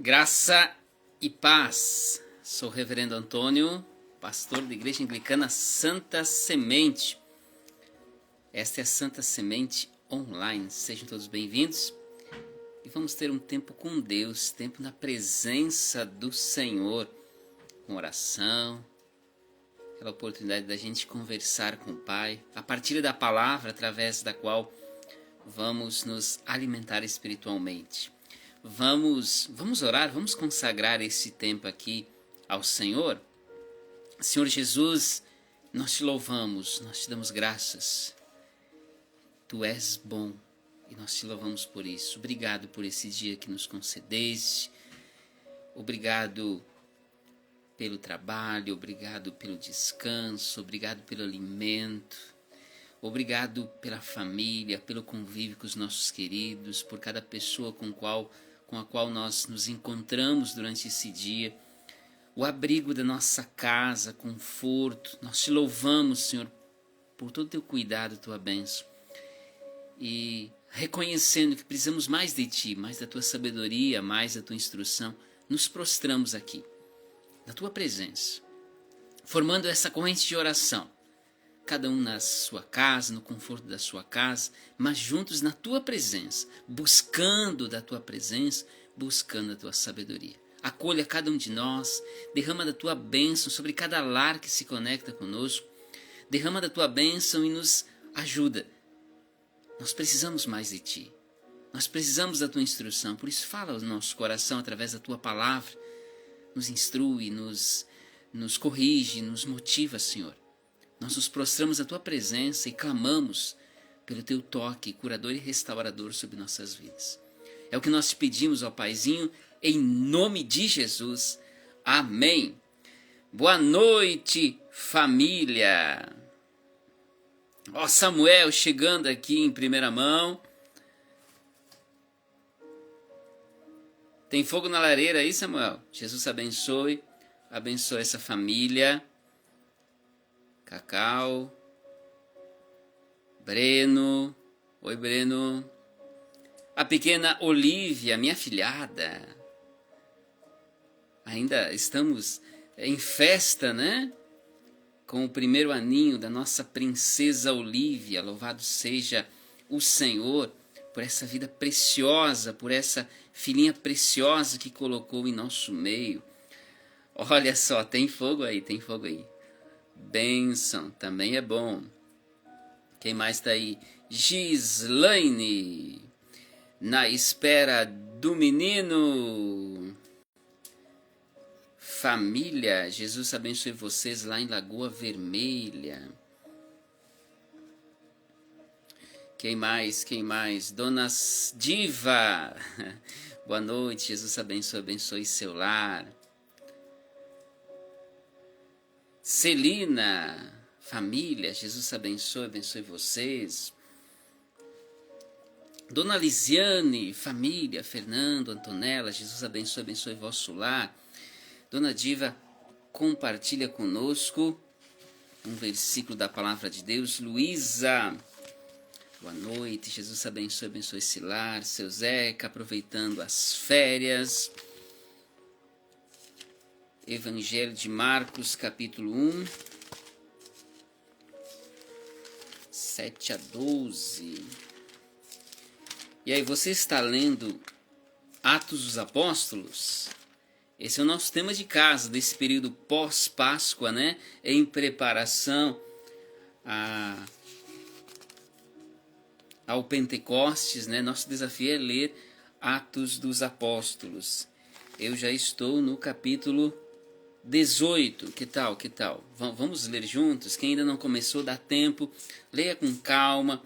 Graça e paz. Sou o Reverendo Antônio, pastor da Igreja Anglicana Santa Semente. Esta é a Santa Semente Online. Sejam todos bem-vindos. E vamos ter um tempo com Deus, tempo na presença do Senhor, com oração, aquela oportunidade da gente conversar com o Pai, a partir da palavra através da qual vamos nos alimentar espiritualmente. Vamos orar, vamos consagrar esse tempo aqui ao Senhor. Senhor Jesus, nós te louvamos, nós te damos graças. Tu és bom e nós te louvamos por isso. Obrigado por esse dia que nos concedeste. Obrigado pelo trabalho, obrigado pelo descanso, obrigado pelo alimento. Obrigado pela família, pelo convívio com os nossos queridos, por cada pessoa com a qual nós nos encontramos durante esse dia, o abrigo da nossa casa, conforto. Nós te louvamos, Senhor, por todo o teu cuidado, tua bênção. E reconhecendo que precisamos mais de ti, mais da tua sabedoria, mais da tua instrução, nos prostramos aqui, na tua presença, formando essa corrente de oração. Cada um na sua casa, no conforto da sua casa, mas juntos na tua presença, buscando da tua presença, buscando a tua sabedoria. Acolha cada um de nós, derrama da tua bênção sobre cada lar que se conecta conosco, derrama da tua bênção e nos ajuda. Nós precisamos mais de ti, nós precisamos da tua instrução, por isso fala ao nosso coração através da tua palavra, nos instrui, nos corrige, nos motiva, Senhor. Nós nos prostramos à tua presença e clamamos pelo teu toque curador e restaurador sobre nossas vidas. É o que nós te pedimos, ó Paizinho, em nome de Jesus. Amém. Boa noite, família. Ó Samuel chegando aqui em primeira mão. Tem fogo na lareira aí, Samuel? Jesus abençoe essa família. Cacau, Breno, oi Breno, a pequena Olívia, minha filhada, ainda estamos em festa, né? Com o primeiro aninho da nossa princesa Olívia, louvado seja o Senhor por essa vida preciosa, por essa filhinha preciosa que colocou em nosso meio. Olha só, tem fogo aí, tem fogo aí. Bênção, também é bom. Quem mais está aí? Gislaine, na espera do menino. Família, Jesus abençoe vocês lá em Lagoa Vermelha. Quem mais? Dona Diva, boa noite, Jesus abençoe seu lar. Celina, família, Jesus abençoe vocês. Dona Lisiane, família, Fernando, Antonella, Jesus abençoe vosso lar. Dona Diva, compartilha conosco um versículo da palavra de Deus. Luísa, boa noite, Jesus abençoe esse lar. Seu Zeca, aproveitando as férias. Evangelho de Marcos, capítulo 1, 7 a 12. E aí, você está lendo Atos dos Apóstolos? Esse é o nosso tema de casa, desse período pós-Páscoa, né? Em preparação ao Pentecostes, né? Nosso desafio é ler Atos dos Apóstolos. Eu já estou no capítulo 18, que tal? Vamos ler juntos? Quem ainda não começou, dá tempo, leia com calma,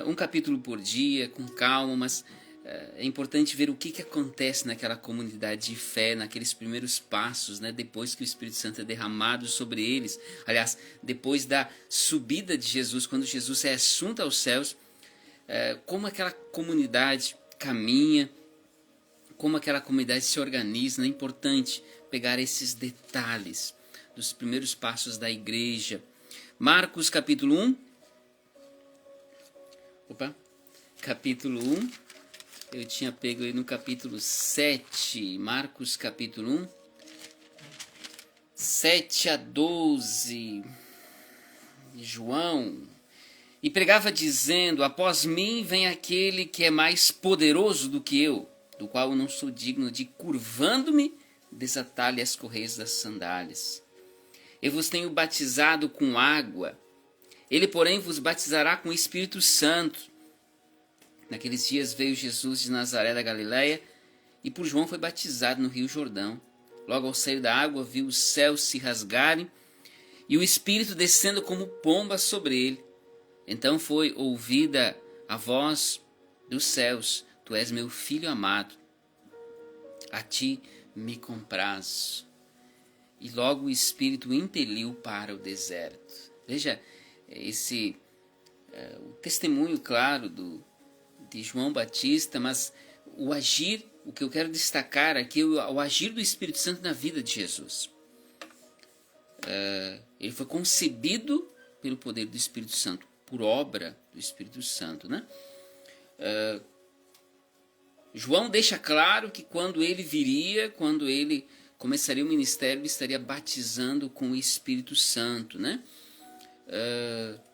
um capítulo por dia, com calma, mas é importante ver o que acontece naquela comunidade de fé, naqueles primeiros passos, né? Depois que o Espírito Santo é derramado sobre eles, aliás, depois da subida de Jesus, quando Jesus é assunto aos céus, como aquela comunidade caminha, como aquela comunidade se organiza. É importante pegar esses detalhes dos primeiros passos da igreja. Marcos capítulo 1. Capítulo 1. Eu tinha pego aí no capítulo 7, Marcos capítulo 1, 7 a 12, João. E pregava dizendo: após mim vem aquele que é mais poderoso do que eu, do qual eu não sou digno de, curvando-me, desatar-lhe as correias das sandálias. Eu vos tenho batizado com água, ele, porém, vos batizará com o Espírito Santo. Naqueles dias veio Jesus de Nazaré da Galileia e por João foi batizado no Rio Jordão. Logo ao sair da água viu os céus se rasgarem e o Espírito descendo como pomba sobre ele. Então foi ouvida a voz dos céus: Tu és meu filho amado, a ti me comprazo. E logo o Espírito o impeliu para o deserto. Veja o testemunho claro de João Batista, mas o agir, o que eu quero destacar aqui é o agir do Espírito Santo na vida de Jesus. Ele foi concebido pelo poder do Espírito Santo, por obra do Espírito Santo, né? João deixa claro que quando ele começaria o ministério, ele estaria batizando com o Espírito Santo, né?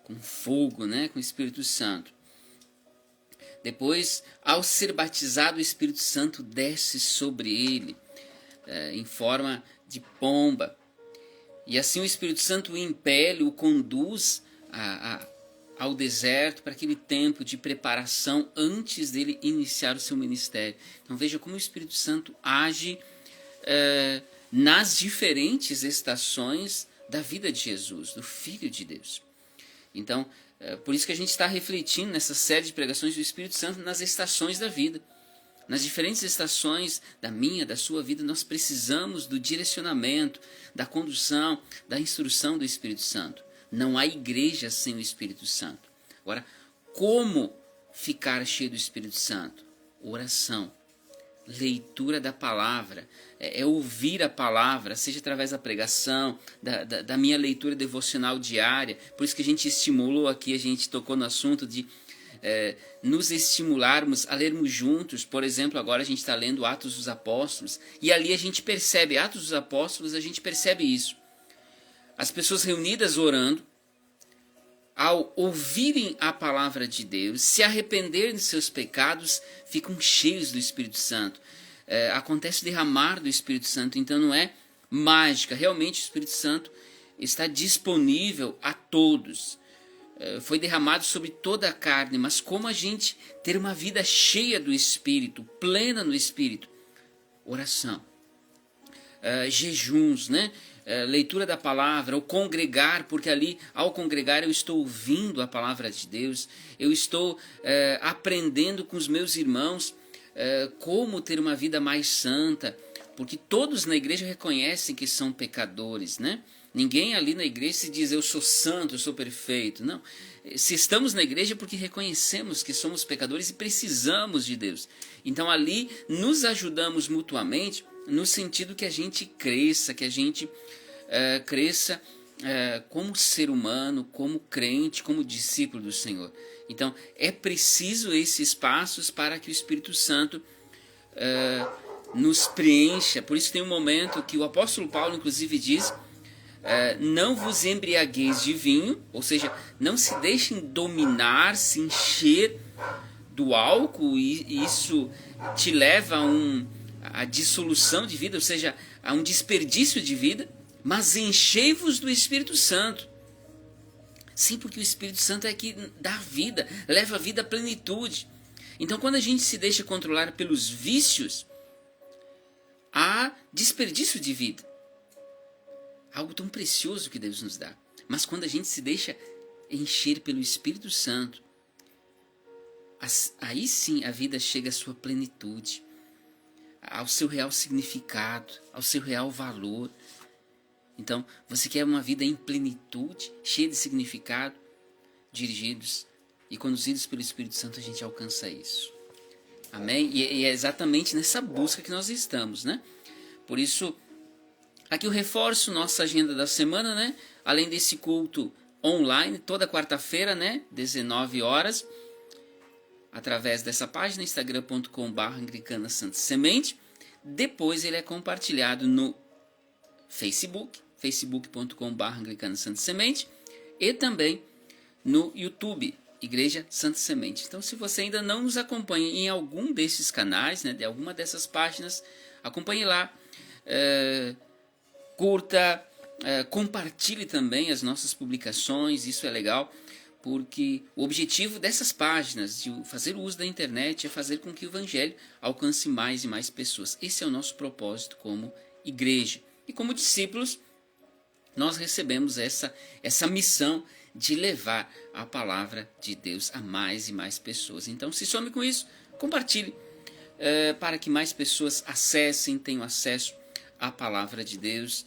Com fogo, né? Com o Espírito Santo. Depois, ao ser batizado, o Espírito Santo desce sobre ele em forma de pomba. E assim o Espírito Santo o impele, o conduz ao deserto para aquele tempo de preparação antes dele iniciar o seu ministério. Então veja como o Espírito Santo age nas diferentes estações da vida de Jesus, do Filho de Deus. Então, por isso que a gente está refletindo nessa série de pregações do Espírito Santo nas estações da vida. Nas diferentes estações da minha, da sua vida, nós precisamos do direcionamento, da condução, da instrução do Espírito Santo. Não há igreja sem o Espírito Santo. Agora, como ficar cheio do Espírito Santo? Oração, leitura da palavra, é ouvir a palavra, seja através da pregação, da minha leitura devocional diária. Por isso que a gente estimulou aqui, a gente tocou no assunto de nos estimularmos a lermos juntos. Por exemplo, agora a gente está lendo Atos dos Apóstolos, e ali a gente percebe, Atos dos Apóstolos, a gente percebe isso. As pessoas reunidas orando, ao ouvirem a palavra de Deus, se arrependerem de seus pecados, ficam cheios do Espírito Santo. Acontece o derramar do Espírito Santo, então não é mágica. Realmente o Espírito Santo está disponível a todos. Foi derramado sobre toda a carne, mas como a gente ter uma vida cheia do Espírito, plena no Espírito? Oração, jejuns, né? Leitura da palavra, ou congregar, porque ali, ao congregar, eu estou ouvindo a palavra de Deus, eu estou aprendendo com os meus irmãos como ter uma vida mais santa, porque todos na igreja reconhecem que são pecadores, né? Ninguém ali na igreja se diz: eu sou santo, eu sou perfeito. Não. Se estamos na igreja é porque reconhecemos que somos pecadores e precisamos de Deus. Então ali nos ajudamos mutuamente, no sentido que a gente cresça, que a gente cresça como ser humano, como crente, como discípulo do Senhor. Então é preciso esses passos para que o Espírito Santo nos preencha. Por isso tem um momento que o apóstolo Paulo inclusive diz: não vos embriagueis de vinho, ou seja, não se deixem dominar, se encher do álcool, e isso te leva a dissolução de vida, ou seja, a um desperdício de vida, mas enchei-vos do Espírito Santo. Sim, porque o Espírito Santo é que dá vida, leva a vida à plenitude. Então, quando a gente se deixa controlar pelos vícios, há desperdício de vida. Algo tão precioso que Deus nos dá. Mas quando a gente se deixa encher pelo Espírito Santo, aí sim a vida chega à sua plenitude, ao seu real significado, ao seu real valor. Então, você quer uma vida em plenitude, cheia de significado, dirigidos e conduzidos pelo Espírito Santo, a gente alcança isso. Amém? E é exatamente nessa busca que nós estamos, né? Por isso, aqui eu reforço nossa agenda da semana, né? Além desse culto online, toda quarta-feira, né? 19 horas. através dessa página, instagram.com/anglicana Santa Semente. Depois ele é compartilhado no Facebook, facebook.com/anglicana Santa Semente, e também no YouTube, Igreja Santa Semente. Então, se você ainda não nos acompanha em algum desses canais, né, de alguma dessas páginas, acompanhe lá, curta, compartilhe também as nossas publicações. Isso é legal, porque o objetivo dessas páginas, de fazer uso da internet, é fazer com que o Evangelho alcance mais e mais pessoas. Esse é o nosso propósito como igreja. E como discípulos, nós recebemos essa missão de levar a palavra de Deus a mais e mais pessoas. Então, se some com isso, compartilhe, para que mais pessoas acessem, tenham acesso à palavra de Deus,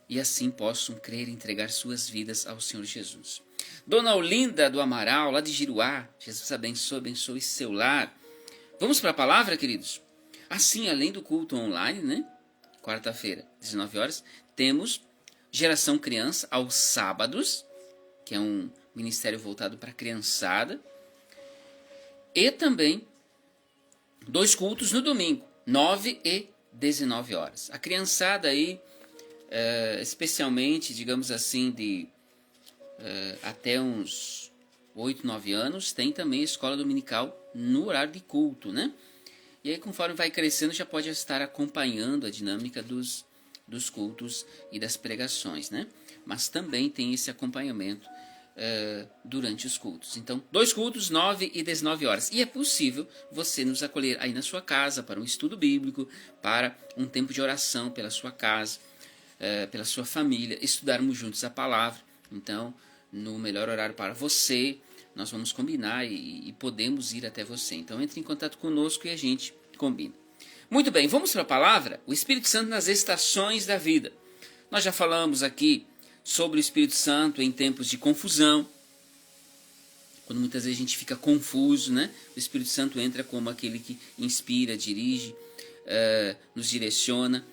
e assim possam crer e entregar suas vidas ao Senhor Jesus. Dona Olinda do Amaral, lá de Giruá, Jesus abençoe seu lar. Vamos para a palavra, queridos? Assim, além do culto online, né? Quarta-feira, 19 horas, temos Geração Criança aos sábados, que é um ministério voltado para a criançada. E também 2 cultos no domingo, 9 e 19 horas. A criançada aí, especialmente, digamos assim, de até uns 8, 9 anos, tem também escola dominical no horário de culto, né? E aí, conforme vai crescendo, já pode estar acompanhando a dinâmica dos cultos e das pregações, né? Mas também tem esse acompanhamento durante os cultos. Então, 2 cultos, 9 e 19 horas. E é possível você nos acolher aí na sua casa para um estudo bíblico, para um tempo de oração pela sua casa, pela sua família, estudarmos juntos a palavra. Então, no melhor horário para você, nós vamos combinar e podemos ir até você. Então, entre em contato conosco e a gente combina. Muito bem, vamos para a palavra? O Espírito Santo nas estações da vida. Nós já falamos aqui sobre o Espírito Santo em tempos de confusão, quando muitas vezes a gente fica confuso, né? O Espírito Santo entra como aquele que inspira, dirige, nos direciona.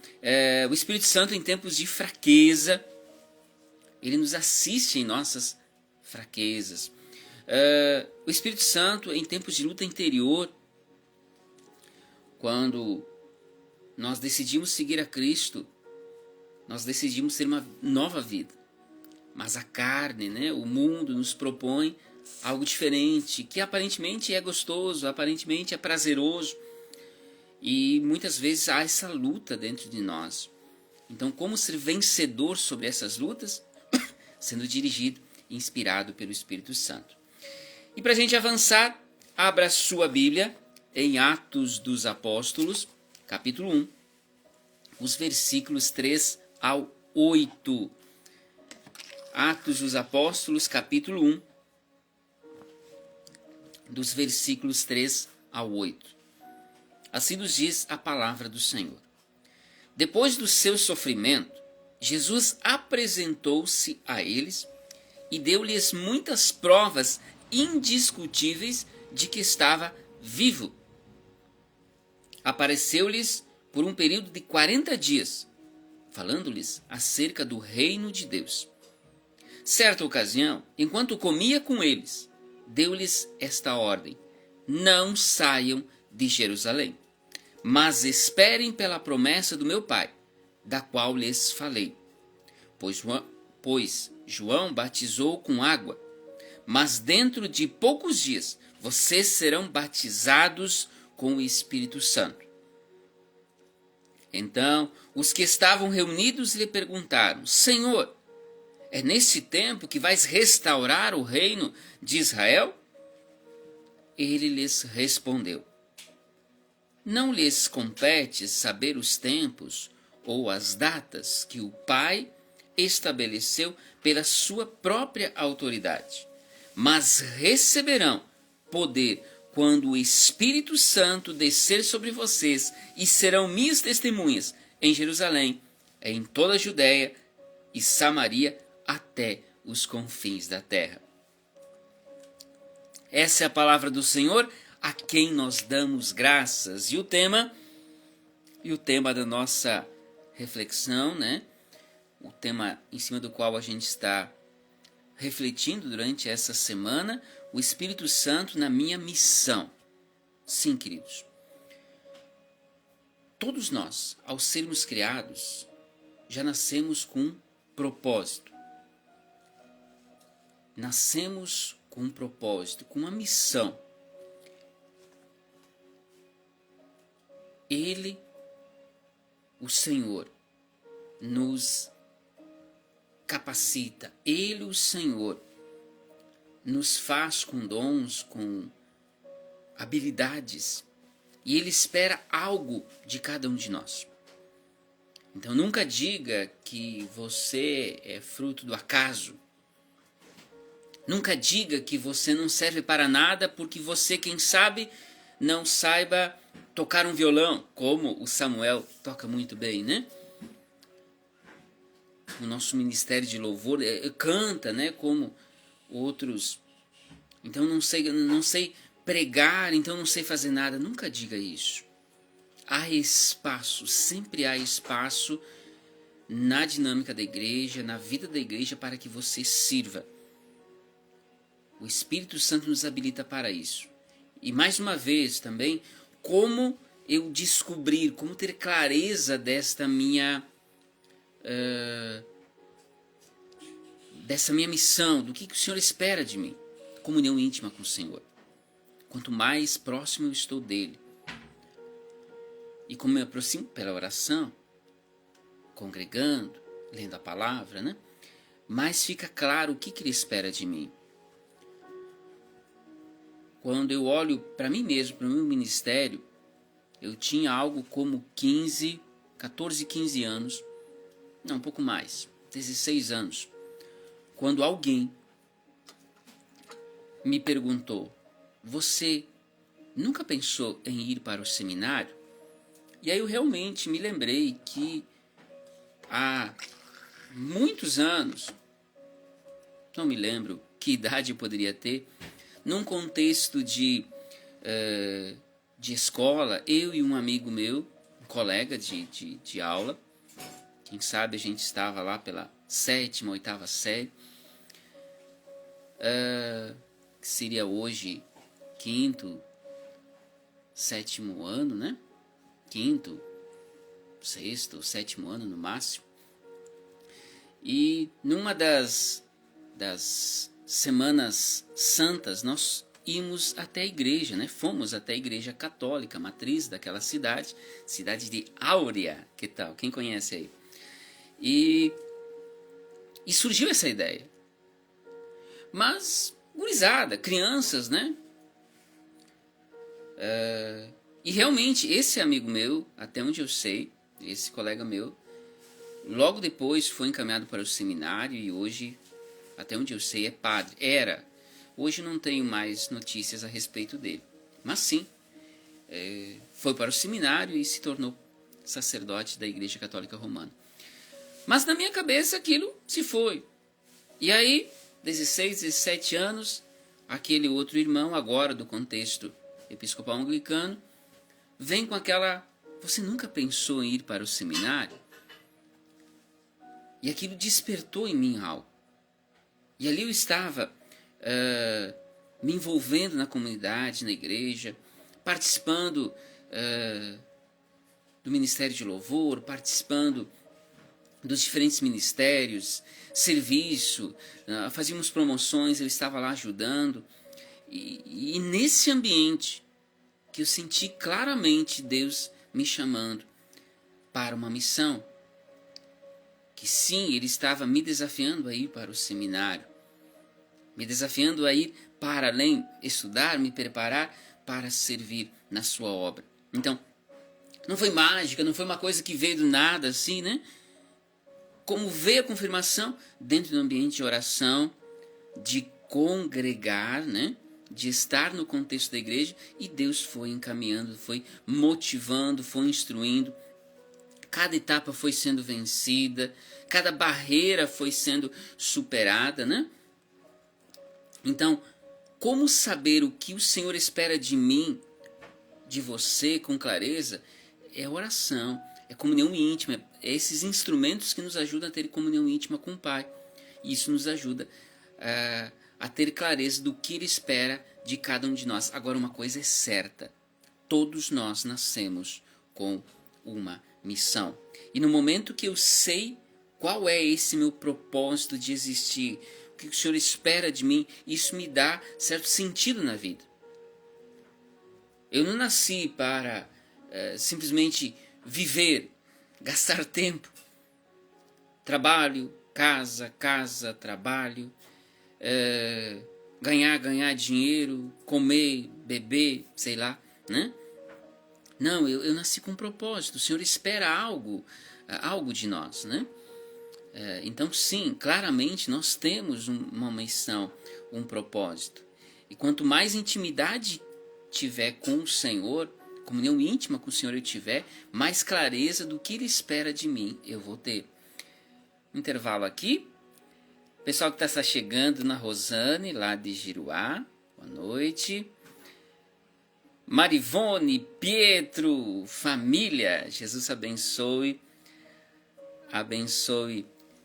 O Espírito Santo em tempos de fraqueza, ele nos assiste em nossas fraquezas. O Espírito Santo em tempos de luta interior, quando nós decidimos seguir a Cristo, nós decidimos ter uma nova vida. Mas a carne, né, o mundo nos propõe algo diferente, que aparentemente é gostoso, aparentemente é prazeroso. E muitas vezes há essa luta dentro de nós. Então, como ser vencedor sobre essas lutas? Sendo dirigido e inspirado pelo Espírito Santo. E para a gente avançar, abra sua Bíblia em Atos dos Apóstolos, capítulo 1, os versículos 3 ao 8. Atos dos Apóstolos, capítulo 1, dos versículos 3 ao 8. Assim nos diz a palavra do Senhor. Depois do seu sofrimento, Jesus apresentou-se a eles e deu-lhes muitas provas indiscutíveis de que estava vivo. Apareceu-lhes por um período de 40 dias, falando-lhes acerca do reino de Deus. Certa ocasião, enquanto comia com eles, deu-lhes esta ordem: não saiam de Jerusalém, mas esperem pela promessa do meu Pai, da qual lhes falei. Pois João batizou com água, mas dentro de poucos dias vocês serão batizados com o Espírito Santo. Então os que estavam reunidos lhe perguntaram: Senhor, é nesse tempo que vais restaurar o reino de Israel? Ele lhes respondeu: não lhes compete saber os tempos ou as datas que o Pai estabeleceu pela sua própria autoridade, mas receberão poder quando o Espírito Santo descer sobre vocês, e serão minhas testemunhas em Jerusalém, em toda a Judéia e Samaria, até os confins da terra. Essa é a palavra do Senhor, a quem nós damos graças. E o tema da nossa reflexão, né? O tema em cima do qual a gente está refletindo durante essa semana, o Espírito Santo na minha missão. Sim, queridos. Todos nós, ao sermos criados, já nascemos com um propósito. Nascemos com um propósito, com uma missão. Ele, o Senhor, nos capacita. Ele, o Senhor, nos faz com dons, com habilidades. E Ele espera algo de cada um de nós. Então nunca diga que você é fruto do acaso. Nunca diga que você não serve para nada porque você, quem sabe, não saiba tocar um violão, como o Samuel toca muito bem, né? O nosso ministério de louvor canta, né? Como outros. Então não sei pregar, então não sei fazer nada. Nunca diga isso. Há espaço, sempre há espaço na dinâmica da igreja, na vida da igreja, para que você sirva. O Espírito Santo nos habilita para isso. E mais uma vez também, como eu descobrir, como ter clareza desta minha missão, do que o Senhor espera de mim. Comunhão íntima com o Senhor. Quanto mais próximo eu estou dele, e como eu me aproximo pela oração, congregando, lendo a palavra, né? Mais fica claro o que ele espera de mim. Quando eu olho para mim mesmo, para o meu ministério, eu tinha algo como 14, 15 anos, não, um pouco mais, 16 anos, quando alguém me perguntou: você nunca pensou em ir para o seminário? E aí eu realmente me lembrei que há muitos anos, não me lembro que idade eu poderia ter, num contexto de escola, eu e um amigo meu, um colega de aula, quem sabe a gente estava lá pela 7ª, 8ª série, que seria hoje 5º, 7º ano, né? 5º, 6º, 7º ano no máximo. E numa das semanas santas nós íamos até a igreja, né? Fomos até a igreja católica, matriz daquela cidade de Áurea, que tal? Quem conhece aí? E surgiu essa ideia. Mas, gurizada, crianças, né? E realmente, esse amigo meu, até onde eu sei, esse colega meu, logo depois foi encaminhado para o seminário e hoje, até onde eu sei, é padre. Era. Hoje não tenho mais notícias a respeito dele. Mas sim, foi para o seminário e se tornou sacerdote da Igreja Católica Romana. Mas na minha cabeça aquilo se foi. E aí, 16, 17 anos, aquele outro irmão, agora do contexto episcopal anglicano, vem com aquela: você nunca pensou em ir para o seminário? E aquilo despertou em mim algo. E ali eu estava me envolvendo na comunidade, na igreja, participando do ministério de louvor, participando dos diferentes ministérios, serviço, fazíamos promoções, eu estava lá ajudando. E nesse ambiente que eu senti claramente Deus me chamando para uma missão, que sim, Ele estava me desafiando a ir para o seminário, me desafiando a ir para além, estudar, me preparar para servir na sua obra. Então, não foi mágica, não foi uma coisa que veio do nada assim, né? Como veio a confirmação dentro do ambiente de oração, de congregar, né? De estar no contexto da igreja, e Deus foi encaminhando, foi motivando, foi instruindo. Cada etapa foi sendo vencida, cada barreira foi sendo superada, né? Então, como saber o que o Senhor espera de mim, de você, com clareza? É oração, é comunhão íntima, é esses instrumentos que nos ajudam a ter comunhão íntima com o Pai. E isso nos ajuda a ter clareza do que Ele espera de cada um de nós. Agora, uma coisa é certa: todos nós nascemos com uma missão. E no momento que eu sei qual é esse meu propósito de existir, o que o Senhor espera de mim, isso me dá certo sentido na vida. Eu não nasci para simplesmente viver, gastar tempo, trabalho, casa, trabalho, ganhar dinheiro, comer, beber, sei lá, né? Não, eu nasci com um propósito. O Senhor espera algo de nós, né? Então, sim, claramente nós temos uma missão, um propósito. E quanto mais intimidade tiver com o Senhor, comunhão íntima com o Senhor eu tiver, mais clareza do que Ele espera de mim eu vou ter. Intervalo aqui. Pessoal que está chegando, na Rosane, lá de Giruá, boa noite. Marivone, Pietro, família, Jesus abençoe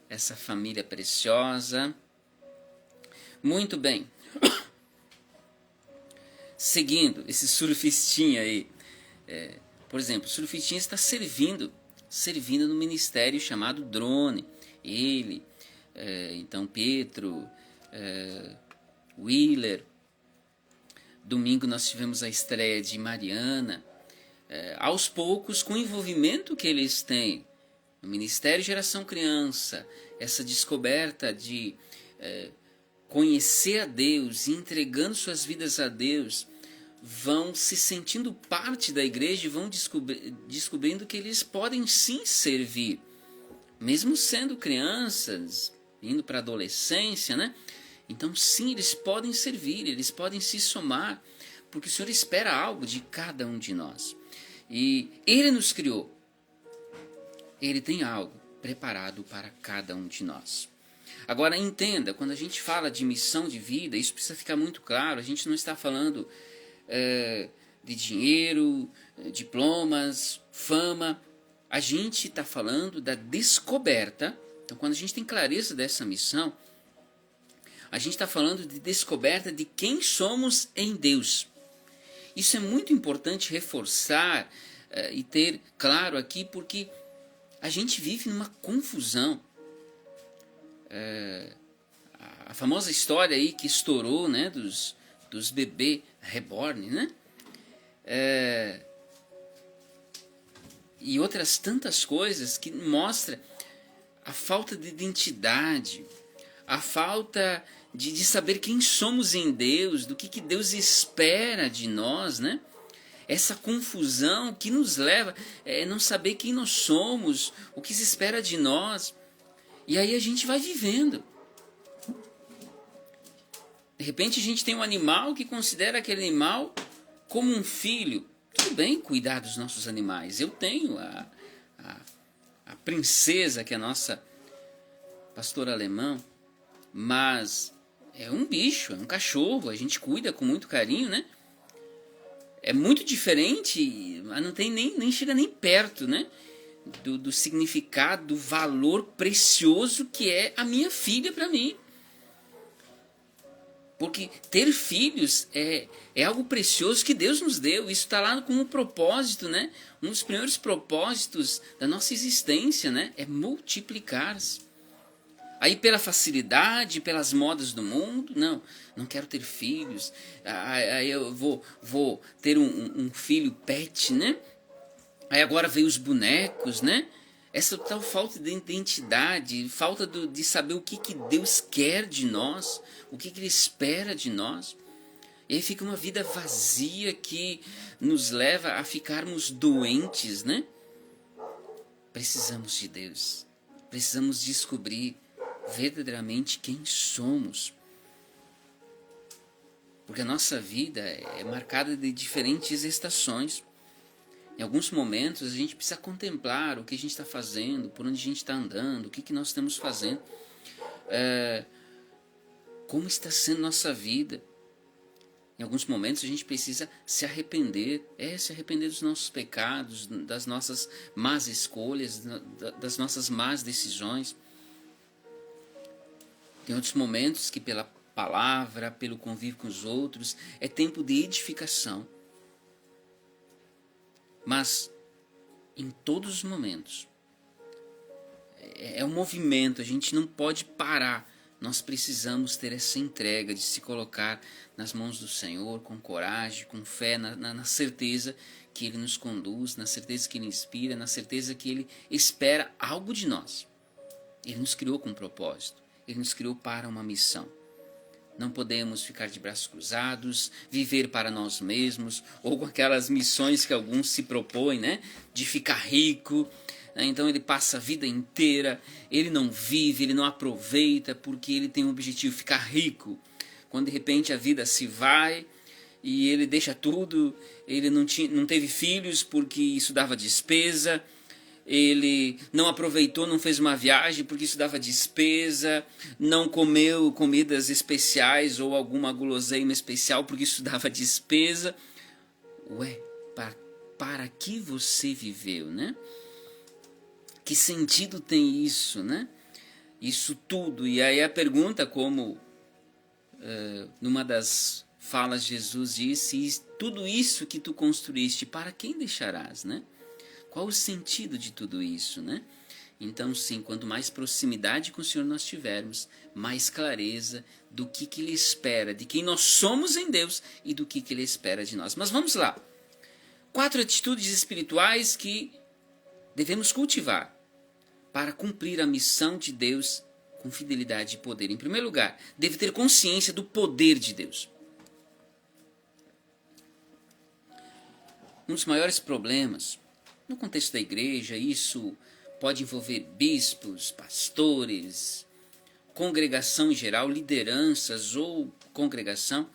essa família preciosa. Muito bem. Seguindo, esse surfistinha aí, por exemplo, o surfistinha está servindo no ministério chamado Drone. Ele, então Pietro, Wheeler. Domingo nós tivemos a estreia de Mariana. Aos poucos, com o envolvimento que eles têm no Ministério Geração Criança, essa descoberta de conhecer a Deus e entregando suas vidas a Deus, vão se sentindo parte da igreja e vão descobrindo que eles podem sim servir, mesmo sendo crianças, indo para a adolescência, né? Então sim, eles podem servir, eles podem se somar, porque o Senhor espera algo de cada um de nós. E Ele nos criou. Ele tem algo preparado para cada um de nós. Agora entenda, quando a gente fala de missão de vida, isso precisa ficar muito claro, a gente não está falando de dinheiro, diplomas, fama, a gente está falando da descoberta. Então quando a gente tem clareza dessa missão, a gente está falando de descoberta de quem somos em Deus. Isso é muito importante reforçar e ter claro aqui, porque a gente vive numa confusão. A famosa história aí que estourou, né, dos bebês reborn, né? E outras tantas coisas que mostram a falta de identidade, a falta de saber quem somos em Deus, do que Deus espera de nós, né? Essa confusão que nos leva a não saber quem nós somos, o que se espera de nós. E aí a gente vai vivendo. De repente a gente tem um animal que considera aquele animal como um filho. Tudo bem cuidar dos nossos animais. Eu tenho a princesa, que é a nossa pastora alemã, mas é um bicho, é um cachorro, a gente cuida com muito carinho, né? É muito diferente, mas não tem nem chega nem perto, né? Do significado, do valor precioso que é a minha filha para mim. Porque ter filhos é algo precioso que Deus nos deu. Isso está lá como um propósito, né? Um dos primeiros propósitos da nossa existência, né? É multiplicar-se. Aí pela facilidade, pelas modas do mundo, não quero ter filhos. Aí eu vou ter um filho pet, né? Aí agora veio os bonecos, né? Essa tal falta de identidade, falta de saber o que Deus quer de nós, o que Ele espera de nós. E aí fica uma vida vazia que nos leva a ficarmos doentes, né? Precisamos de Deus. Precisamos descobrir verdadeiramente quem somos. Porque a nossa vida é marcada de diferentes estações. Em alguns momentos a gente precisa contemplar o que a gente está fazendo, por onde a gente está andando, o que nós estamos fazendo, como está sendo nossa vida. Em alguns momentos a gente precisa se arrepender dos nossos pecados, das nossas más escolhas, das nossas más decisões. Tem outros momentos que pela palavra, pelo convívio com os outros, é tempo de edificação. Mas em todos os momentos é um movimento, a gente não pode parar. Nós precisamos ter essa entrega de se colocar nas mãos do Senhor com coragem, com fé, na certeza que Ele nos conduz, na certeza que Ele inspira, na certeza que Ele espera algo de nós. Ele nos criou com um propósito, Ele nos criou para uma missão. Não podemos ficar de braços cruzados, viver para nós mesmos, ou com aquelas missões que alguns se propõem, né? De ficar rico. Então ele passa a vida inteira, ele não vive, ele não aproveita, porque ele tem um objetivo, ficar rico. Quando de repente a vida se vai e ele deixa tudo, ele não teve filhos porque isso dava despesa, ele não aproveitou, não fez uma viagem porque isso dava despesa, não comeu comidas especiais ou alguma guloseima especial porque isso dava despesa. Ué, para que você viveu, né? Que sentido tem isso, né? Isso tudo. E aí a pergunta, como numa das falas Jesus disse, tudo isso que tu construíste, para quem deixarás, né? Qual o sentido de tudo isso, né? Então sim, quanto mais proximidade com o Senhor nós tivermos, mais clareza do que Ele espera, de quem nós somos em Deus e do que Ele espera de nós. Mas vamos lá. 4 atitudes espirituais que devemos cultivar para cumprir a missão de Deus com fidelidade e poder. Em primeiro lugar, deve ter consciência do poder de Deus. Um dos maiores problemas no contexto da igreja, isso pode envolver bispos, pastores, congregação em geral, lideranças ou congregação,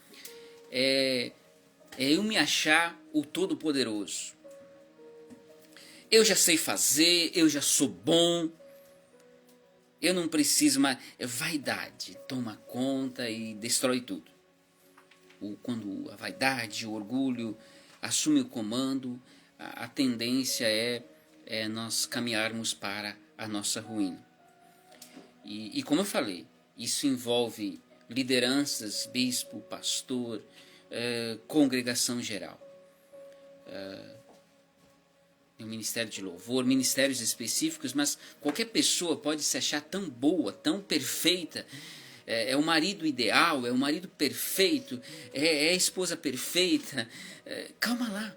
é eu me achar o Todo-Poderoso. Eu já sei fazer, eu já sou bom, eu não preciso mais. Vaidade toma conta e destrói tudo. Quando a vaidade, o orgulho assume o comando, a tendência é nós caminharmos para a nossa ruína. E como eu falei, isso envolve lideranças, bispo, pastor, congregação geral. O ministério de louvor, ministérios específicos, mas qualquer pessoa pode se achar tão boa, tão perfeita, é o marido ideal, é o marido perfeito, é a esposa perfeita. Calma lá,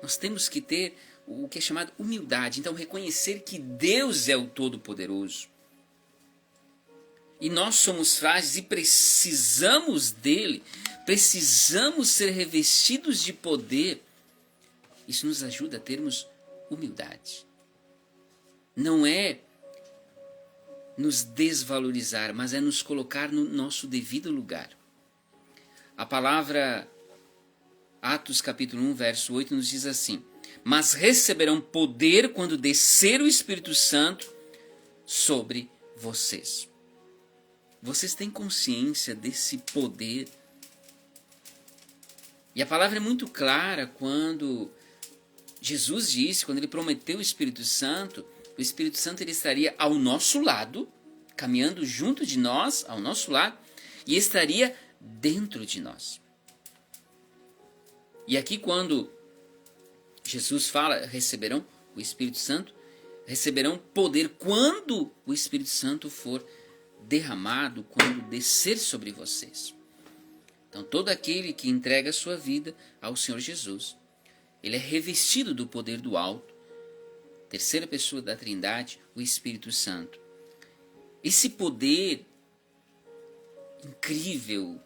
nós temos que ter o que é chamado humildade, então reconhecer que Deus é o Todo-Poderoso. E nós somos frágeis e precisamos dele, precisamos ser revestidos de poder. Isso nos ajuda a termos humildade. Não é nos desvalorizar, mas é nos colocar no nosso devido lugar. A palavra Atos capítulo 1, verso 8 nos diz assim: mas receberão poder quando descer o Espírito Santo sobre vocês. Vocês têm consciência desse poder? E a palavra é muito clara quando Jesus disse, quando ele prometeu o Espírito Santo ele estaria ao nosso lado, caminhando junto de nós, ao nosso lado, e estaria dentro de nós. E aqui quando Jesus fala, receberão o Espírito Santo, receberão poder quando o Espírito Santo for derramado, quando descer sobre vocês. Então todo aquele que entrega a sua vida ao Senhor Jesus, ele é revestido do poder do alto, terceira pessoa da Trindade, o Espírito Santo. Esse poder incrível,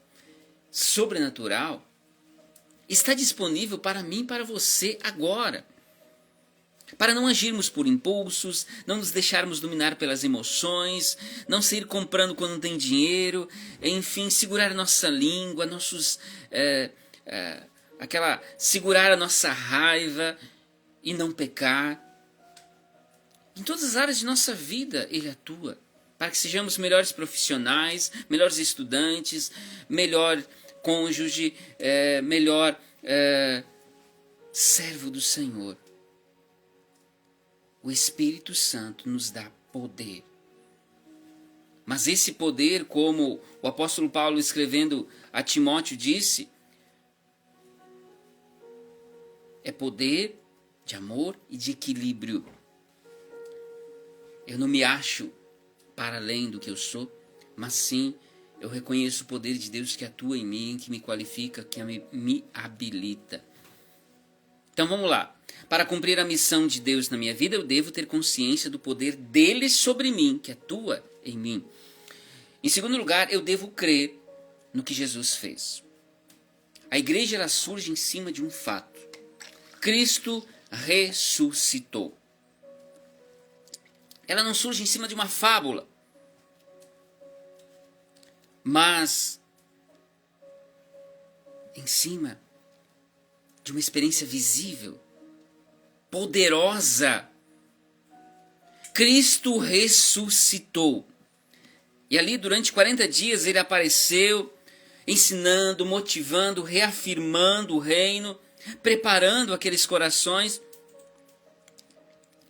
sobrenatural, está disponível para mim e para você agora. Para não agirmos por impulsos, não nos deixarmos dominar pelas emoções, não sair comprando quando não tem dinheiro, enfim, segurar a nossa língua, segurar a nossa raiva e não pecar. Em todas as áreas de nossa vida ele atua, para que sejamos melhores profissionais, melhores estudantes, melhor cônjuge, melhor servo do Senhor. O Espírito Santo nos dá poder. Mas esse poder, como o apóstolo Paulo escrevendo a Timóteo disse, é poder de amor e de equilíbrio. Eu não me acho para além do que eu sou, mas sim eu reconheço o poder de Deus que atua em mim, que me qualifica, que me habilita. Então vamos lá. Para cumprir a missão de Deus na minha vida, eu devo ter consciência do poder dele sobre mim, que atua em mim. Em segundo lugar, eu devo crer no que Jesus fez. A igreja ela surge em cima de um fato. Cristo ressuscitou. Ela não surge em cima de uma fábula, mas em cima de uma experiência visível, poderosa. Cristo ressuscitou. E ali durante 40 dias ele apareceu, ensinando, motivando, reafirmando o reino, preparando aqueles corações,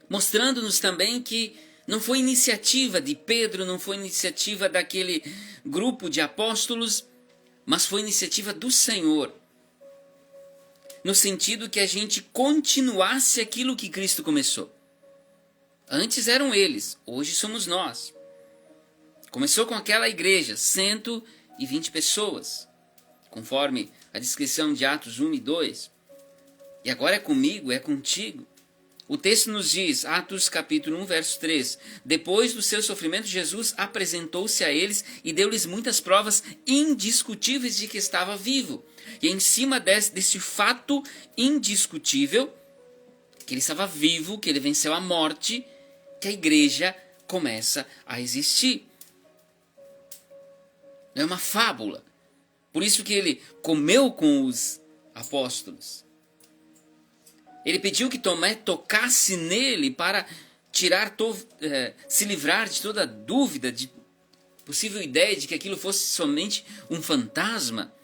mostrando-nos também que não foi iniciativa de Pedro, não foi iniciativa daquele grupo de apóstolos, mas foi iniciativa do Senhor. No sentido que a gente continuasse aquilo que Cristo começou. Antes eram eles, hoje somos nós. Começou com aquela igreja, 120 pessoas, conforme a descrição de Atos 1 e 2. E agora é comigo, é contigo. O texto nos diz, Atos capítulo 1, verso 3, depois do seu sofrimento, Jesus apresentou-se a eles e deu-lhes muitas provas indiscutíveis de que estava vivo. E em cima desse fato indiscutível, que ele estava vivo, que ele venceu a morte, que a igreja começa a existir. Não é uma fábula. Por isso que ele comeu com os apóstolos. Ele pediu que Tomé tocasse nele para se livrar de toda dúvida, de possível ideia de que aquilo fosse somente um fantasma.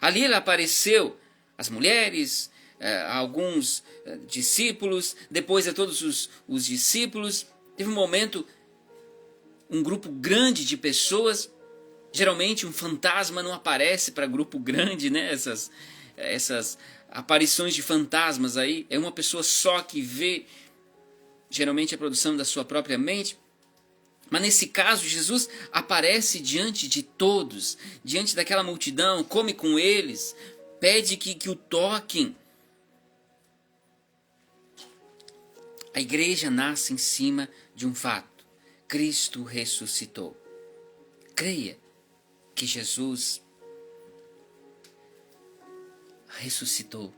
Ali ele apareceu às mulheres, a alguns discípulos, depois a todos os discípulos. Teve um momento, um grupo grande de pessoas. Geralmente um fantasma não aparece para grupo grande, né? Essas aparições de fantasmas aí, é uma pessoa só que vê, geralmente a produção da sua própria mente. Mas nesse caso, Jesus aparece diante de todos, diante daquela multidão, come com eles, pede que o toquem. A igreja nasce em cima de um fato. Cristo ressuscitou. Creia que Jesus ressuscitou.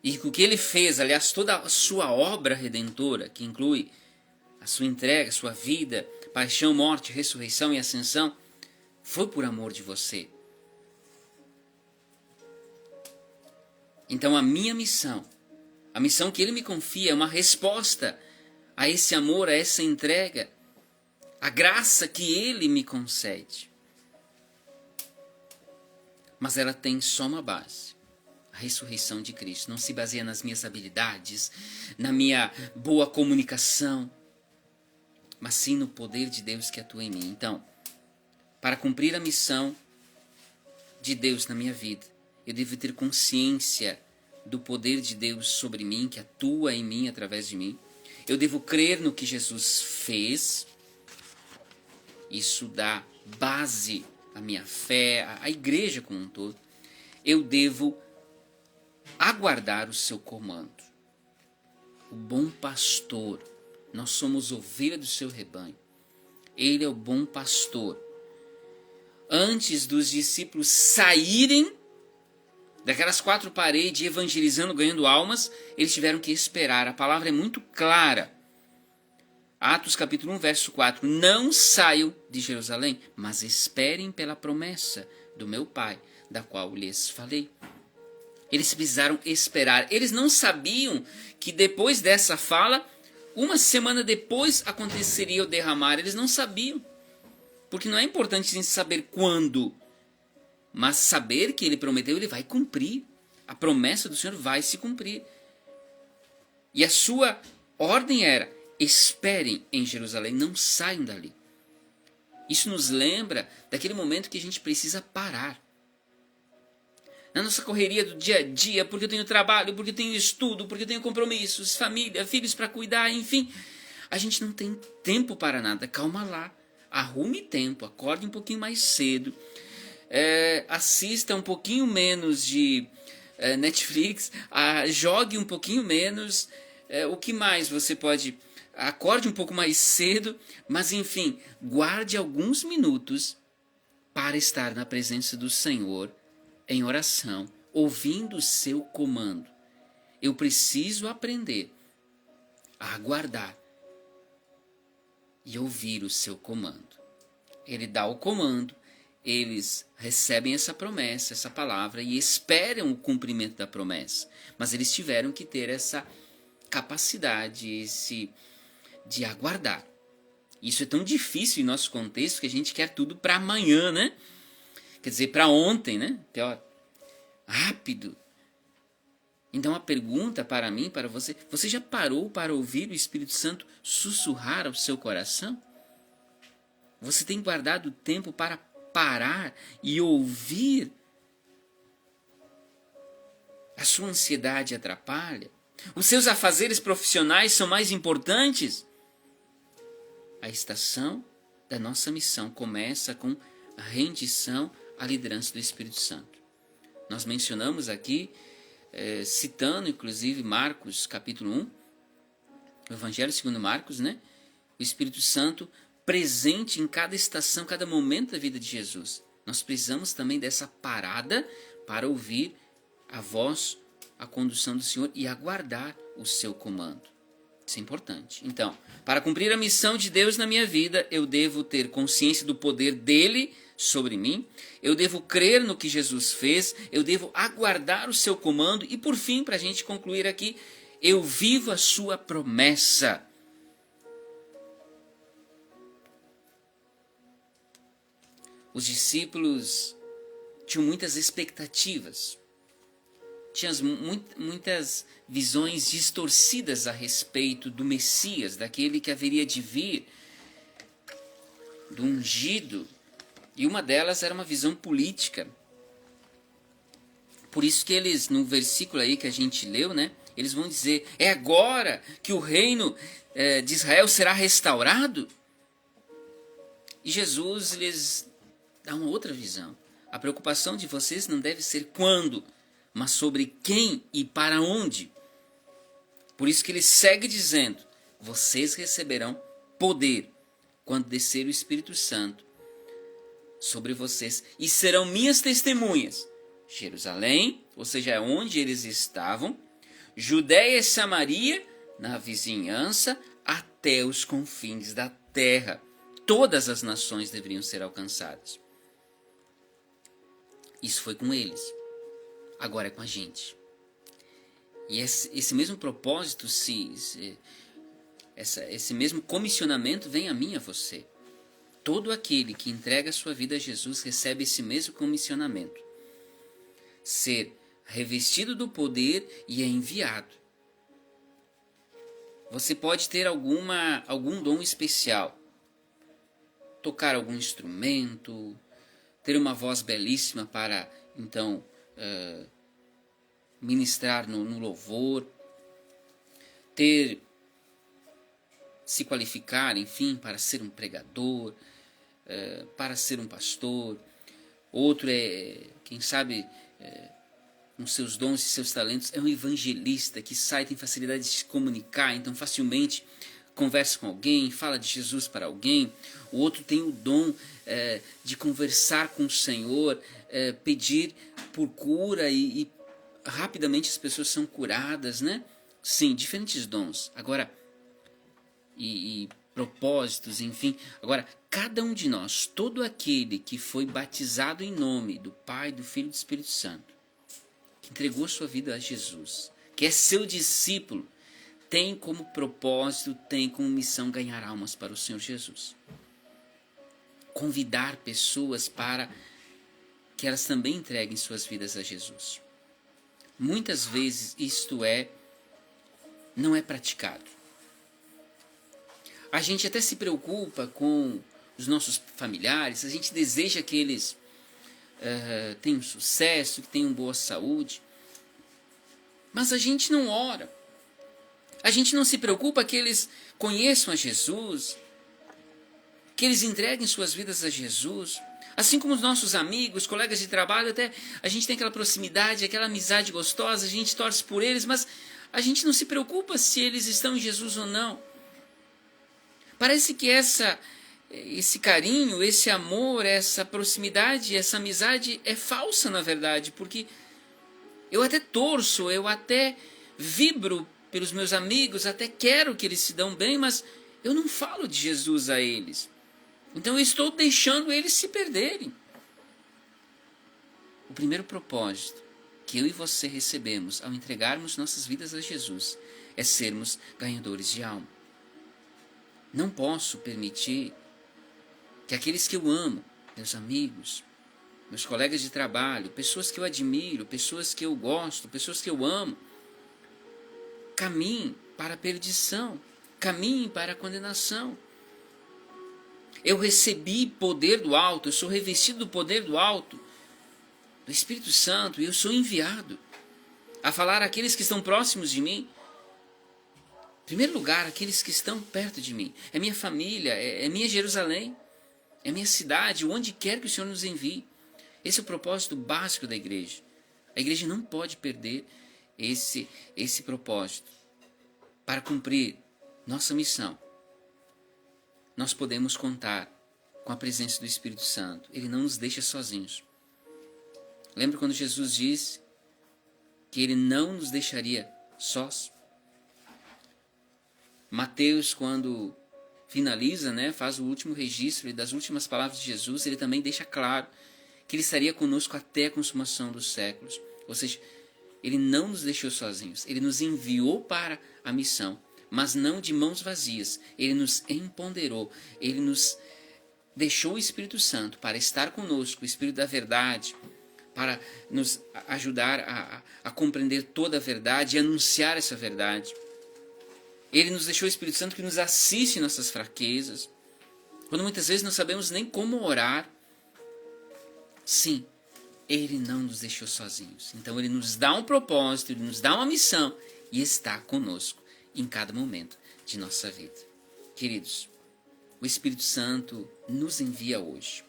E que o que ele fez, aliás, toda a sua obra redentora, que inclui a sua entrega, a sua vida, paixão, morte, ressurreição e ascensão, foi por amor de você. Então a minha missão, a missão que ele me confia, é uma resposta a esse amor, a essa entrega, a graça que ele me concede. Mas ela tem só uma base. A ressurreição de Cristo. Não se baseia nas minhas habilidades, na minha boa comunicação, mas sim no poder de Deus que atua em mim. Então, para cumprir a missão de Deus na minha vida, eu devo ter consciência do poder de Deus sobre mim, que atua em mim, através de mim. Eu devo crer no que Jesus fez. Isso dá base à minha fé, à igreja como um todo. Eu devo aguardar o seu comando. O bom pastor, nós somos ovelha do seu rebanho. Ele é o bom pastor. Antes dos discípulos saírem daquelas 4 paredes, evangelizando, ganhando almas, eles tiveram que esperar. A palavra é muito clara. Atos capítulo 1, verso 4. Não saiam de Jerusalém, mas esperem pela promessa do meu Pai, da qual lhes falei. Eles precisaram esperar. Eles não sabiam que depois dessa fala, uma semana depois aconteceria o derramar. Eles não sabiam. Porque não é importante a gente saber quando, mas saber que ele prometeu, ele vai cumprir. A promessa do Senhor vai se cumprir. E a sua ordem era: esperem em Jerusalém, não saiam dali. Isso nos lembra daquele momento que a gente precisa parar. Na nossa correria do dia a dia, porque eu tenho trabalho, porque eu tenho estudo, porque eu tenho compromissos, família, filhos para cuidar, enfim. A gente não tem tempo para nada. Calma lá. Arrume tempo, acorde um pouquinho mais cedo. Assista um pouquinho menos de Netflix, jogue um pouquinho menos. O que mais você pode... Acorde um pouco mais cedo, mas enfim, guarde alguns minutos para estar na presença do Senhor em oração, ouvindo o seu comando. Eu preciso aprender a aguardar e ouvir o seu comando. Ele dá o comando, eles recebem essa promessa, essa palavra e esperam o cumprimento da promessa. Mas eles tiveram que ter essa capacidade de aguardar. Isso é tão difícil em nosso contexto que a gente quer tudo para amanhã, né? Quer dizer, para ontem, né? Pior, rápido. Então a pergunta para mim, para você, você já parou para ouvir o Espírito Santo sussurrar ao seu coração? Você tem guardado tempo para parar e ouvir? A sua ansiedade atrapalha? Os seus afazeres profissionais são mais importantes? A estação da nossa missão começa com a rendição à liderança do Espírito Santo. Nós mencionamos aqui, citando inclusive Marcos capítulo 1, o Evangelho segundo Marcos, né? O Espírito Santo presente em cada estação, cada momento da vida de Jesus. Nós precisamos também dessa parada para ouvir a voz, a condução do Senhor e aguardar o seu comando. Isso é importante. Então, para cumprir a missão de Deus na minha vida, eu devo ter consciência do poder dele sobre mim, eu devo crer no que Jesus fez, eu devo aguardar o seu comando e, por fim, para a gente concluir aqui, eu vivo a sua promessa. Os discípulos tinham muitas expectativas, tinham muitas visões distorcidas a respeito do Messias, daquele que haveria de vir, do ungido, e uma delas era uma visão política. Por isso que eles, no versículo aí que a gente leu, né, eles vão dizer, é agora que o reino de Israel será restaurado? E Jesus lhes dá uma outra visão. A preocupação de vocês não deve ser quando, mas sobre quem e para onde. Por isso que ele segue dizendo, vocês receberão poder quando descer o Espírito Santo sobre vocês e serão minhas testemunhas. Jerusalém, ou seja, onde eles estavam, Judéia e Samaria, na vizinhança, até os confins da terra. Todas as nações deveriam ser alcançadas. Isso foi com eles. Agora é com a gente. E esse mesmo propósito, esse mesmo comissionamento vem a mim e a você. Todo aquele que entrega a sua vida a Jesus recebe esse mesmo comissionamento. Ser revestido do poder e é enviado. Você pode ter algum dom especial. Tocar algum instrumento, ter uma voz belíssima para, então, ministrar no louvor, se qualificar, enfim, para ser um pregador, para ser um pastor. Outro quem sabe, com seus dons e seus talentos, é um evangelista que tem facilidade de se comunicar, então facilmente conversa com alguém, fala de Jesus para alguém. O outro tem o dom de conversar com o Senhor, pedir por cura e rapidamente as pessoas são curadas, né? Sim, diferentes dons. Agora, e propósitos, enfim. Agora, cada um de nós, todo aquele que foi batizado em nome do Pai, do Filho e do Espírito Santo, que entregou sua vida a Jesus, que é seu discípulo, tem como propósito, tem como missão ganhar almas para o Senhor Jesus. Convidar pessoas para que elas também entreguem suas vidas a Jesus. Muitas vezes isto não é praticado. A gente até se preocupa com os nossos familiares, a gente deseja que eles tenham sucesso, que tenham boa saúde, mas a gente não ora. A gente não se preocupa que eles conheçam a Jesus, que eles entreguem suas vidas a Jesus. Assim como os nossos amigos, colegas de trabalho, até a gente tem aquela proximidade, aquela amizade gostosa, a gente torce por eles, mas a gente não se preocupa se eles estão em Jesus ou não. Parece que esse carinho, esse amor, essa proximidade, essa amizade é falsa, na verdade, porque eu até torço, eu até vibro pelos meus amigos, até quero que eles se dão bem, mas eu não falo de Jesus a eles. Então eu estou deixando eles se perderem. O primeiro propósito que eu e você recebemos ao entregarmos nossas vidas a Jesus é sermos ganhadores de alma. Não posso permitir que aqueles que eu amo, meus amigos, meus colegas de trabalho, pessoas que eu admiro, pessoas que eu gosto, pessoas que eu amo, caminhem para a perdição, caminhem para a condenação. Eu recebi poder do alto, eu sou revestido do poder do alto, do Espírito Santo, e eu sou enviado a falar àqueles que estão próximos de mim. Em primeiro lugar, aqueles que estão perto de mim. É minha família, é minha Jerusalém, é minha cidade, onde quer que o Senhor nos envie. Esse é o propósito básico da igreja. A igreja não pode perder esse propósito. Para cumprir nossa missão, nós podemos contar com a presença do Espírito Santo. Ele não nos deixa sozinhos. Lembra quando Jesus disse que Ele não nos deixaria sós? Mateus, quando finaliza, faz o último registro das últimas palavras de Jesus, ele também deixa claro que Ele estaria conosco até a consumação dos séculos. Ou seja, Ele não nos deixou sozinhos. Ele nos enviou para a missão, mas não de mãos vazias. Ele nos empoderou, Ele nos deixou o Espírito Santo para estar conosco, o Espírito da verdade, para nos ajudar a compreender toda a verdade e anunciar essa verdade. Ele nos deixou o Espírito Santo que nos assiste em nossas fraquezas, quando muitas vezes não sabemos nem como orar. Sim, Ele não nos deixou sozinhos. Então Ele nos dá um propósito, Ele nos dá uma missão e está conosco em cada momento de nossa vida. Queridos, o Espírito Santo nos envia hoje.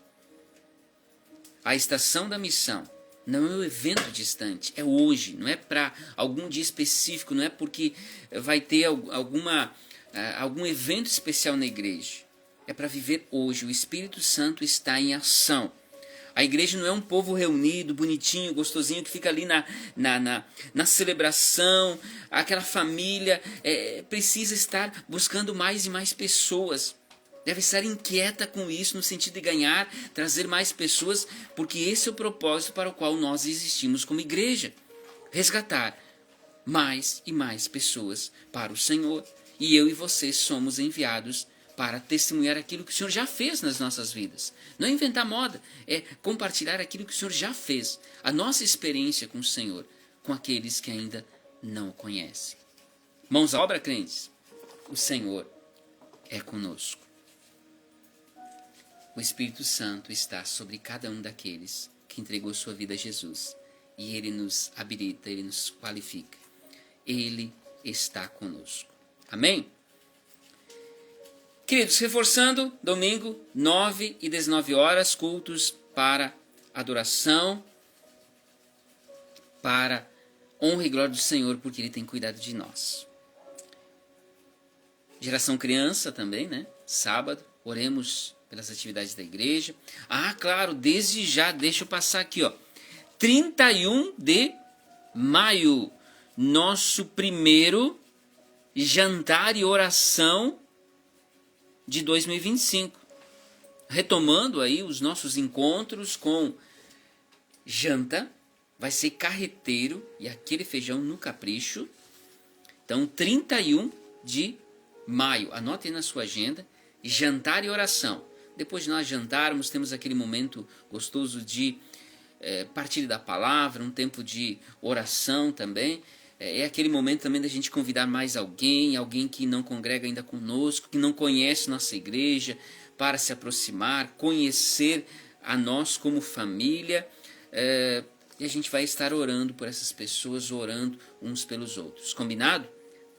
A estação da missão não é um evento distante, é hoje, não é para algum dia específico, não é porque vai ter algum evento especial na igreja. É para viver hoje. O Espírito Santo está em ação. A igreja não é um povo reunido, bonitinho, gostosinho, que fica ali na celebração. Aquela família precisa estar buscando mais e mais pessoas. Deve estar inquieta com isso, no sentido de ganhar, trazer mais pessoas, porque esse é o propósito para o qual nós existimos como igreja. Resgatar mais e mais pessoas para o Senhor. E eu e você somos enviados para testemunhar aquilo que o Senhor já fez nas nossas vidas. Não é inventar moda, é compartilhar aquilo que o Senhor já fez. A nossa experiência com o Senhor, com aqueles que ainda não o conhecem. Mãos à obra, crentes. O Senhor é conosco. O Espírito Santo está sobre cada um daqueles que entregou sua vida a Jesus. E Ele nos habilita, Ele nos qualifica. Ele está conosco. Amém? Queridos, reforçando, domingo, 9 e 19 horas, cultos para adoração, para honra e glória do Senhor, porque Ele tem cuidado de nós. Geração Criança também, Sábado, oremos pelas atividades da igreja. Claro, desde já, deixa eu passar aqui, 31 de maio, nosso primeiro jantar e oração de 2025. Retomando aí os nossos encontros com janta, vai ser carreteiro e aquele feijão no capricho. Então, 31 de maio, anote aí na sua agenda, jantar e oração. Depois de nós jantarmos, temos aquele momento gostoso de partilha da palavra, um tempo de oração também. É aquele momento também da gente convidar mais alguém que não congrega ainda conosco, que não conhece nossa igreja, para se aproximar, conhecer a nós como família, e a gente vai estar orando por essas pessoas, orando uns pelos outros. Combinado?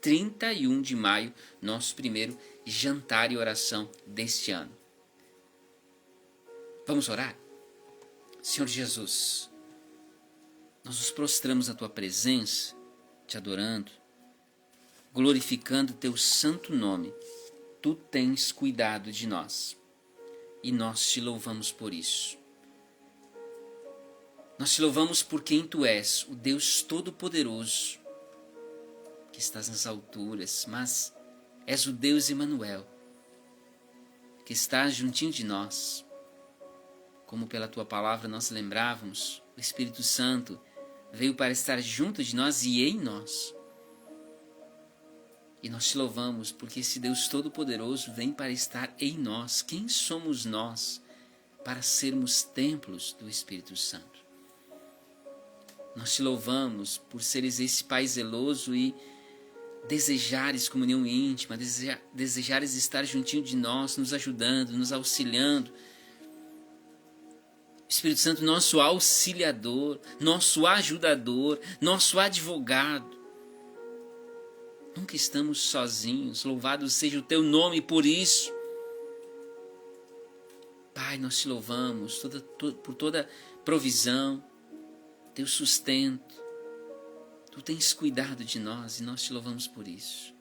31 de maio, nosso primeiro jantar e oração deste ano. Vamos orar? Senhor Jesus, nós nos prostramos à Tua presença, te adorando, glorificando Teu santo nome. Tu tens cuidado de nós e nós te louvamos por isso. Nós te louvamos por quem Tu és, o Deus Todo-Poderoso, que estás nas alturas, mas és o Deus Emanuel, que está juntinho de nós. Como pela Tua palavra nós lembrávamos, o Espírito Santo veio para estar junto de nós e em nós. E nós te louvamos porque esse Deus Todo-Poderoso vem para estar em nós. Quem somos nós para sermos templos do Espírito Santo? Nós te louvamos por seres esse Pai zeloso e desejares comunhão íntima, desejares estar juntinho de nós, nos ajudando, nos auxiliando. Espírito Santo, nosso auxiliador, nosso ajudador, nosso advogado. Nunca estamos sozinhos, louvado seja o Teu nome por isso. Pai, nós te louvamos por toda provisão, Teu sustento. Tu tens cuidado de nós e nós te louvamos por isso.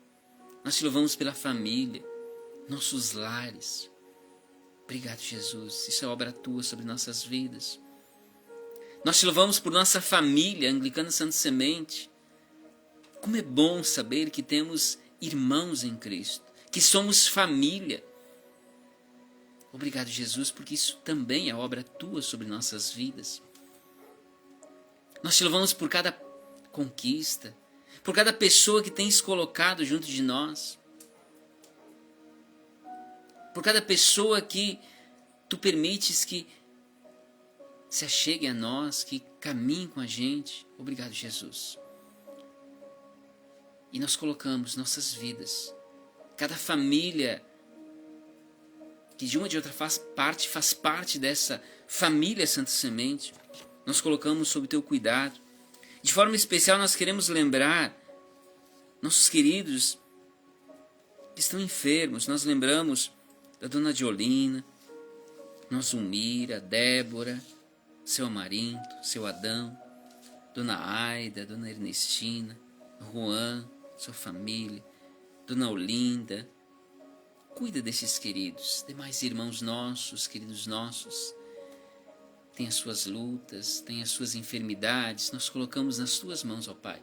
Nós te louvamos pela família, nossos lares. Obrigado, Jesus. Isso é obra Tua sobre nossas vidas. Nós te louvamos por nossa família, Anglicana Santa Semente. Como é bom saber que temos irmãos em Cristo, que somos família. Obrigado, Jesus, porque isso também é obra Tua sobre nossas vidas. Nós te louvamos por cada conquista, por cada pessoa que tens colocado junto de nós, por cada pessoa que Tu permites que se achegue a nós, que caminhe com a gente. Obrigado, Jesus. E nós colocamos nossas vidas, cada família que de uma ou de outra faz parte dessa família Santa Semente, nós colocamos sob Teu cuidado. De forma especial nós queremos lembrar nossos queridos que estão enfermos. Nós lembramos da Dona Diolina, Dona Zulmira, Débora, seu Amarinto, seu Adão, Dona Aida, Dona Ernestina, Juan, sua família, Dona Olinda. Cuida desses queridos, demais irmãos nossos, queridos nossos. Tem as suas lutas, tem as suas enfermidades, nós colocamos nas Tuas mãos, ó Pai.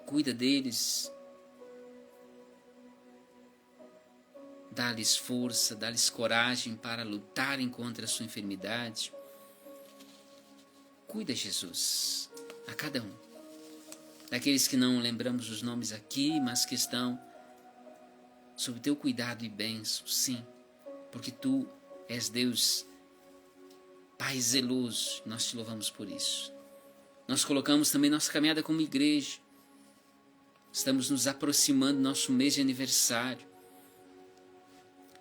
Cuida deles. Dá-lhes força, dá-lhes coragem para lutarem contra a sua enfermidade. Cuida, Jesus, a cada um. Daqueles que não lembramos os nomes aqui, mas que estão sob Teu cuidado e bênção, sim, porque Tu és Deus, Pai zeloso, nós Te louvamos por isso. Nós colocamos também nossa caminhada como igreja. Estamos nos aproximando do nosso mês de aniversário.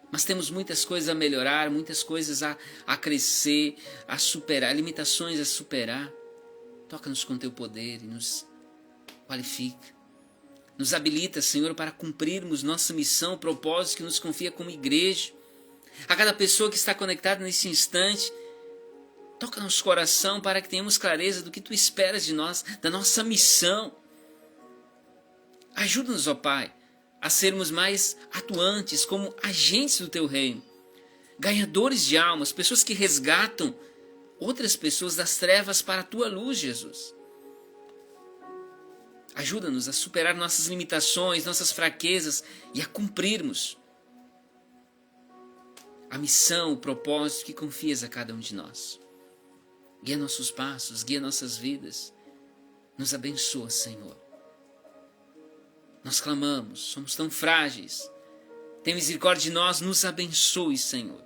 Mas temos muitas coisas a melhorar, muitas coisas a crescer, a superar, limitações a superar. Toca-nos com Teu poder e nos qualifica. Nos habilita, Senhor, para cumprirmos nossa missão, o propósito que nos confia como igreja. A cada pessoa que está conectada nesse instante, toca nosso coração para que tenhamos clareza do que Tu esperas de nós, da nossa missão. Ajuda-nos, ó Pai, a sermos mais atuantes como agentes do Teu reino, ganhadores de almas, pessoas que resgatam outras pessoas das trevas para a Tua luz, Jesus. Ajuda-nos a superar nossas limitações, nossas fraquezas e a cumprirmos a missão, o propósito que confias a cada um de nós. Guia nossos passos, guia nossas vidas. Nos abençoa, Senhor. Nós clamamos, somos tão frágeis. Tem misericórdia de nós, nos abençoe, Senhor.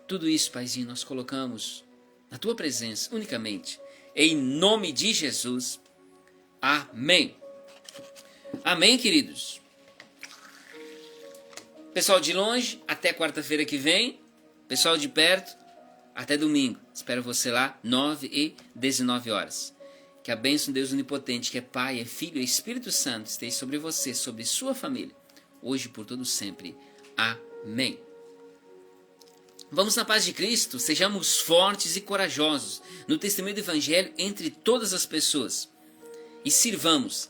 Tudo isso, Paizinho, nós colocamos na Tua presença unicamente. Em nome de Jesus. Amém. Amém, queridos. Pessoal de longe, até quarta-feira que vem. Pessoal de perto, até domingo. Espero você lá, 9 e 19 horas. Que a bênção de Deus Onipotente, que é Pai, é Filho e Espírito Santo, esteja sobre você, sobre sua família, hoje e por todo sempre. Amém. Vamos na paz de Cristo, sejamos fortes e corajosos no testemunho do Evangelho entre todas as pessoas. E sirvamos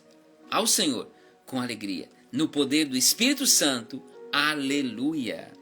ao Senhor com alegria, no poder do Espírito Santo. Aleluia!